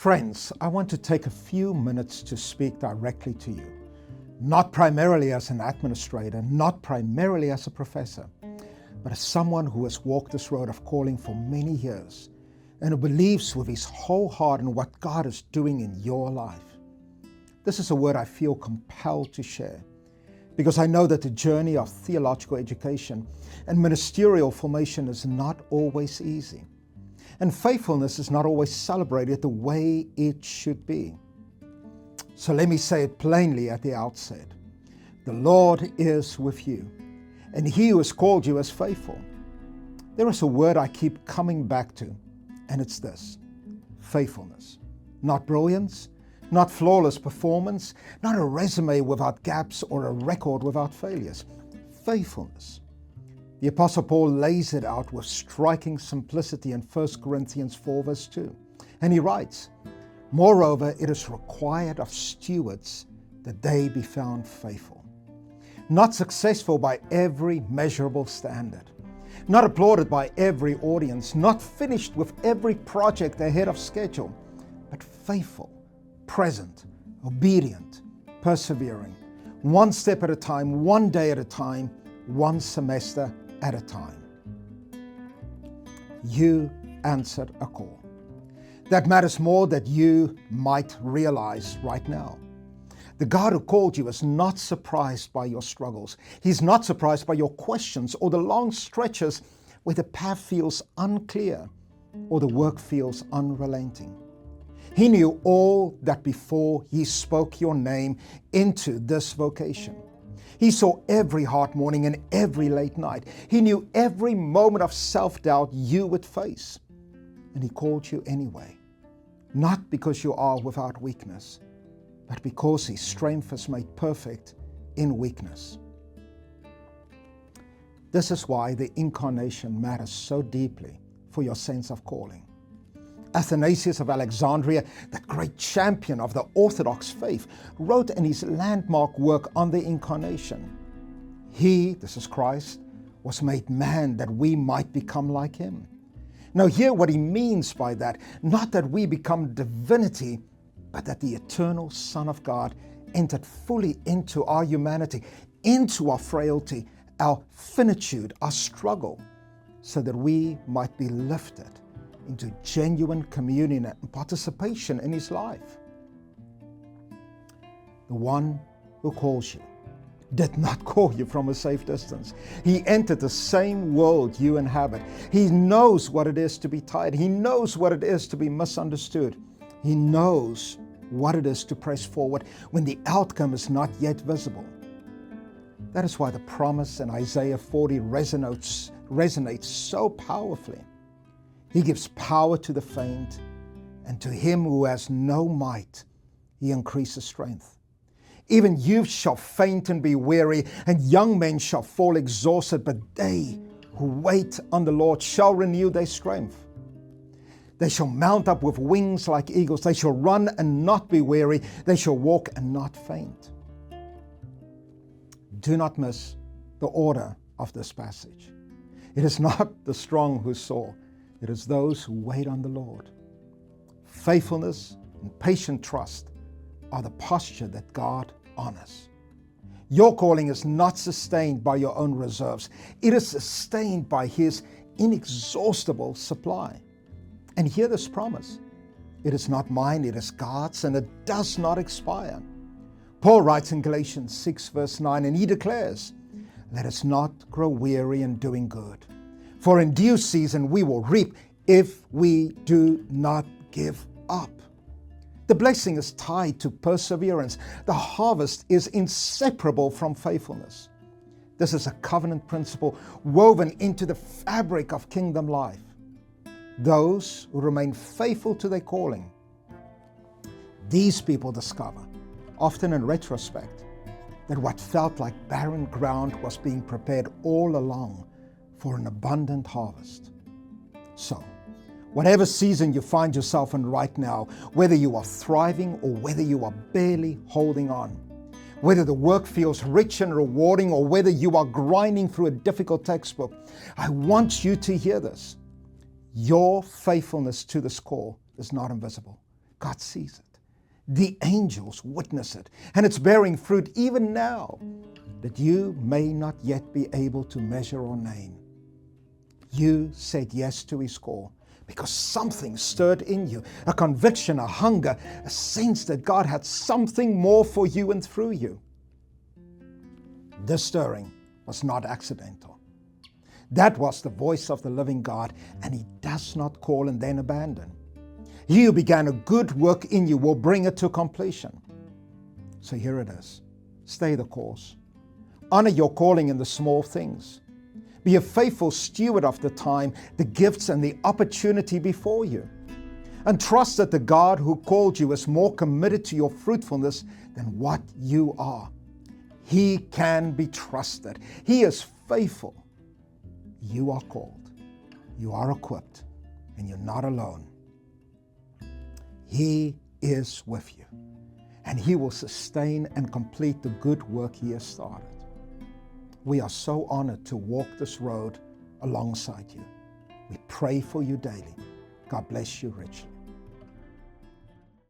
Friends, I want to take a few minutes to speak directly to you, not primarily as an administrator, not primarily as a professor, but as someone who has walked this road of calling for many years and who believes with his whole heart in what God is doing in your life. This is a word I feel compelled to share because I know that the journey of theological education and ministerial formation is not always easy. And faithfulness is not always celebrated the way it should be. So let me say it plainly at the outset. The Lord is with you, and He who has called you is faithful. There is a word I keep coming back to, and it's this: faithfulness. Not brilliance, not flawless performance, not a resume without gaps or a record without failures. Faithfulness. The Apostle Paul lays it out with striking simplicity in 1 Corinthians 4 verse 2. And he writes, "Moreover, it is required of stewards that they be found faithful." Not successful by every measurable standard, not applauded by every audience, not finished with every project ahead of schedule, but faithful, present, obedient, persevering, one step at a time, one day at a time, one semester at a time. You answered a call. That matters more than you might realize right now. The God who called you is not surprised by your struggles. He's not surprised by your questions or the long stretches where the path feels unclear or the work feels unrelenting. He knew all that before He spoke your name into this vocation. He saw every hard morning and every late night. He knew every moment of self-doubt you would face. And He called you anyway. Not because you are without weakness, but because His strength is made perfect in weakness. This is why the incarnation matters so deeply for your sense of calling. Athanasius of Alexandria, the great champion of the Orthodox faith, wrote in his landmark work on the incarnation, He, this is Christ, was made man that we might become like Him. Now hear what he means by that. Not that we become divinity, but that the eternal Son of God entered fully into our humanity, into our frailty, our finitude, our struggle, so that we might be lifted into genuine communion and participation in His life. The one who calls you did not call you from a safe distance. He entered the same world you inhabit. He knows what it is to be tired. He knows what it is to be misunderstood. He knows what it is to press forward when the outcome is not yet visible. That is why the promise in Isaiah 40 resonates so powerfully. He gives power to the faint, and to him who has no might, He increases strength. Even youth shall faint and be weary, and young men shall fall exhausted, but they who wait on the Lord shall renew their strength. They shall mount up with wings like eagles. They shall run and not be weary. They shall walk and not faint. Do not miss the order of this passage. It is not the strong who soar. It is those who wait on the Lord. Faithfulness and patient trust are the posture that God honors. Your calling is not sustained by your own reserves. It is sustained by His inexhaustible supply. And hear this promise: it is not mine, it is God's, and it does not expire. Paul writes in Galatians 6 verse 9, and he declares, "Let us not grow weary in doing good. For in due season we will reap if we do not give up." The blessing is tied to perseverance. The harvest is inseparable from faithfulness. This is a covenant principle woven into the fabric of kingdom life. Those who remain faithful to their calling, these people discover, often in retrospect, that what felt like barren ground was being prepared all along for an abundant harvest. So, whatever season you find yourself in right now, whether you are thriving or whether you are barely holding on, whether the work feels rich and rewarding or whether you are grinding through a difficult textbook, I want you to hear this. Your faithfulness to this call is not invisible. God sees it. The angels witness it, and it's bearing fruit even now that you may not yet be able to measure or name. You said yes to His call because something stirred in you, a conviction, a hunger, a sense that God had something more for you and through you. This stirring was not accidental. That was the voice of the living God, and He does not call and then abandon. He who began a good work in you will bring it to completion. So here it is. Stay the course. Honor your calling in the small things. Be a faithful steward of the time, the gifts and the opportunity before you. And trust that the God who called you is more committed to your fruitfulness than what you are. He can be trusted. He is faithful. You are called. You are equipped. And you're not alone. He is with you. And He will sustain and complete the good work He has started. We are so honored to walk this road alongside you. We pray for you daily. God bless you richly.